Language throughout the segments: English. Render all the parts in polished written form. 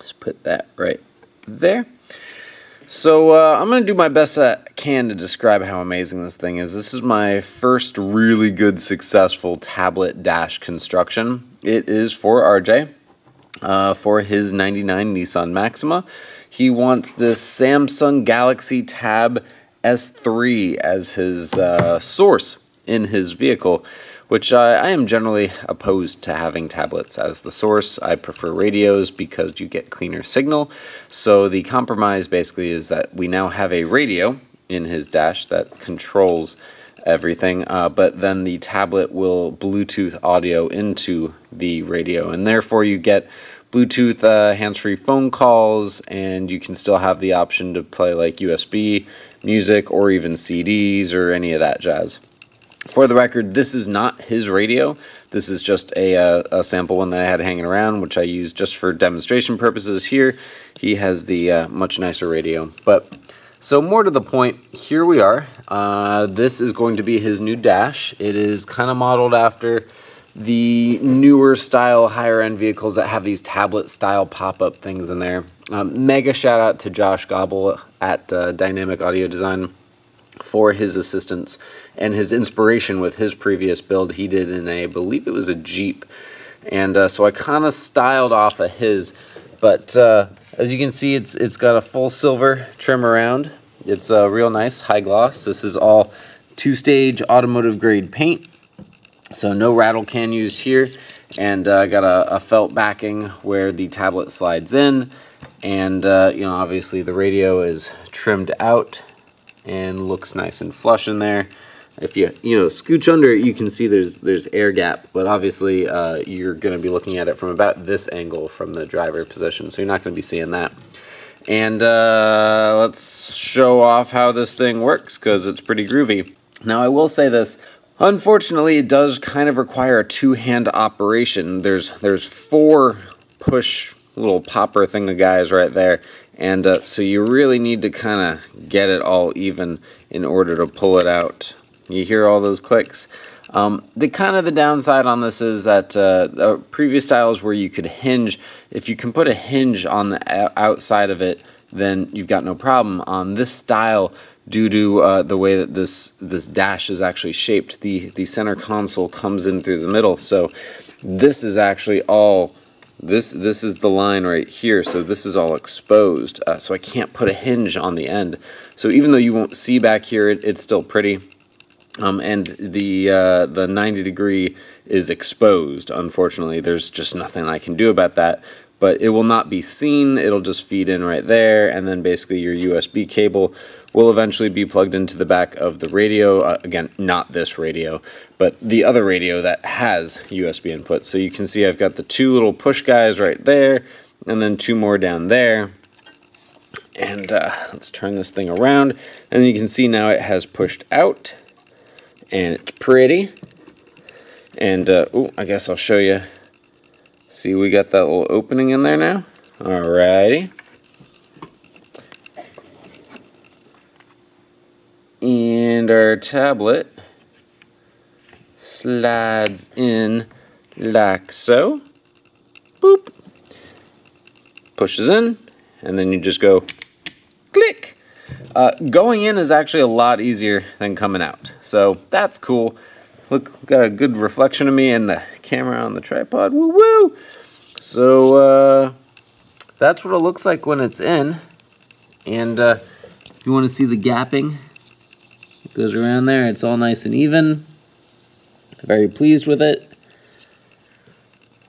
Just put that right there. So I'm going to do my best I can to describe how amazing this thing is. This is my first really good successful tablet dash construction. It is for RJ, for his 99 Nissan Maxima. He wants this Samsung Galaxy Tab S3 as his source in his vehicle, which I am generally opposed to having tablets as the source. I prefer radios because you get cleaner signal. So the compromise basically is that we now have a radio in his dash that controls everything, but then the tablet will Bluetooth audio into the radio, and therefore you get Bluetooth hands-free phone calls, and you can still have the option to play like USB music or even CDs or any of that jazz. For the record, this is not his radio. This is just a sample one that I had hanging around, which I use just for demonstration purposes here. He has the much nicer radio. But so more to the point, here we are. This is going to be his new dash. It is kind of modeled after the newer style higher end vehicles that have these tablet style pop-up things in there. Mega shout out to Josh Gobble at Dynamic Audio Design for his assistance and his inspiration with his previous build he did in I believe it was a Jeep, and so I kind of styled off of his, but as you can see, it's got a full silver trim around. It's real nice, high gloss. This is all two-stage automotive grade paint, so no rattle can used here, and got a felt backing where the tablet slides in, and you know, obviously the radio is trimmed out and looks nice and flush in there. If you scooch under it, you can see there's air gap, but obviously you're going to be looking at it from about this angle from the driver position, so you're not going to be seeing that. And let's show off how this thing works, because it's pretty groovy. Now I will say this, unfortunately it does kind of require a two-hand operation. There's 4 push little popper thing of guys right there, and so you really need to kind of get it all even in order to pull it out. You hear all those clicks. The downside on this is that previous styles where you could hinge, if you can put a hinge on the outside of it, then you've got no problem. On this style, due to the way that this dash is actually shaped, the center console comes in through the middle. So this is actually all, this is the line right here, so this is all exposed. So I can't put a hinge on the end. So even though you won't see back here, it's still pretty. And the 90 degree is exposed. Unfortunately, there's just nothing I can do about that. But it will not be seen. It'll just feed in right there, and then basically your USB cable will eventually be plugged into the back of the radio. Again, not this radio, but the other radio that has USB input. So you can see I've got the 2 little push guys right there, and then 2 more down there. And let's turn this thing around, and you can see now it has pushed out. And it's pretty. And I guess I'll show you. See, we got that little opening in there now. Alrighty. And our tablet slides in like so. Boop. Pushes in, and then you just go click. Going in is actually a lot easier than coming out, so that's cool. Look, got a good reflection of me and the camera on the tripod. Woo woo! So that's what it looks like when it's in. And if you want to see the gapping, it goes around there. It's all nice and even. Very pleased with it.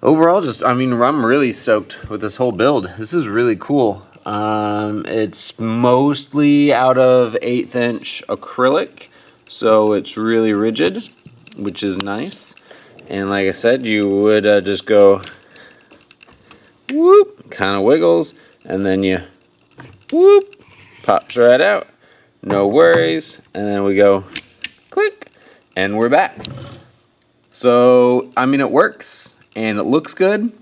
Overall, I'm really stoked with this whole build. This is really cool. It's mostly out of 1/8 inch acrylic, so it's really rigid, which is nice. And like I said, you would just go whoop, kind of wiggles, and then you whoop, pops right out. No worries. And then we go click, and we're back. So it works and it looks good.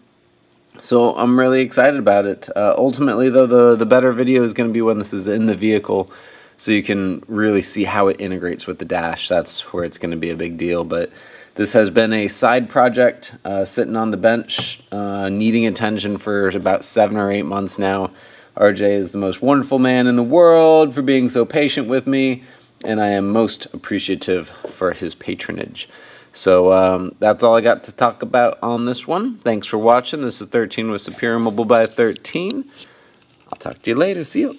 So I'm really excited about it. Ultimately, though, the better video is going to be when this is in the vehicle, so you can really see how it integrates with the dash. That's where it's going to be a big deal. But This has been a side project sitting on the bench, needing attention for about 7 or 8 months now. RJ is the most wonderful man in the world for being so patient with me, and I am most appreciative for his patronage. So that's all I got to talk about on this one. Thanks for watching. This is 13 with Superior Mobile by 13. I'll talk to you later. See you.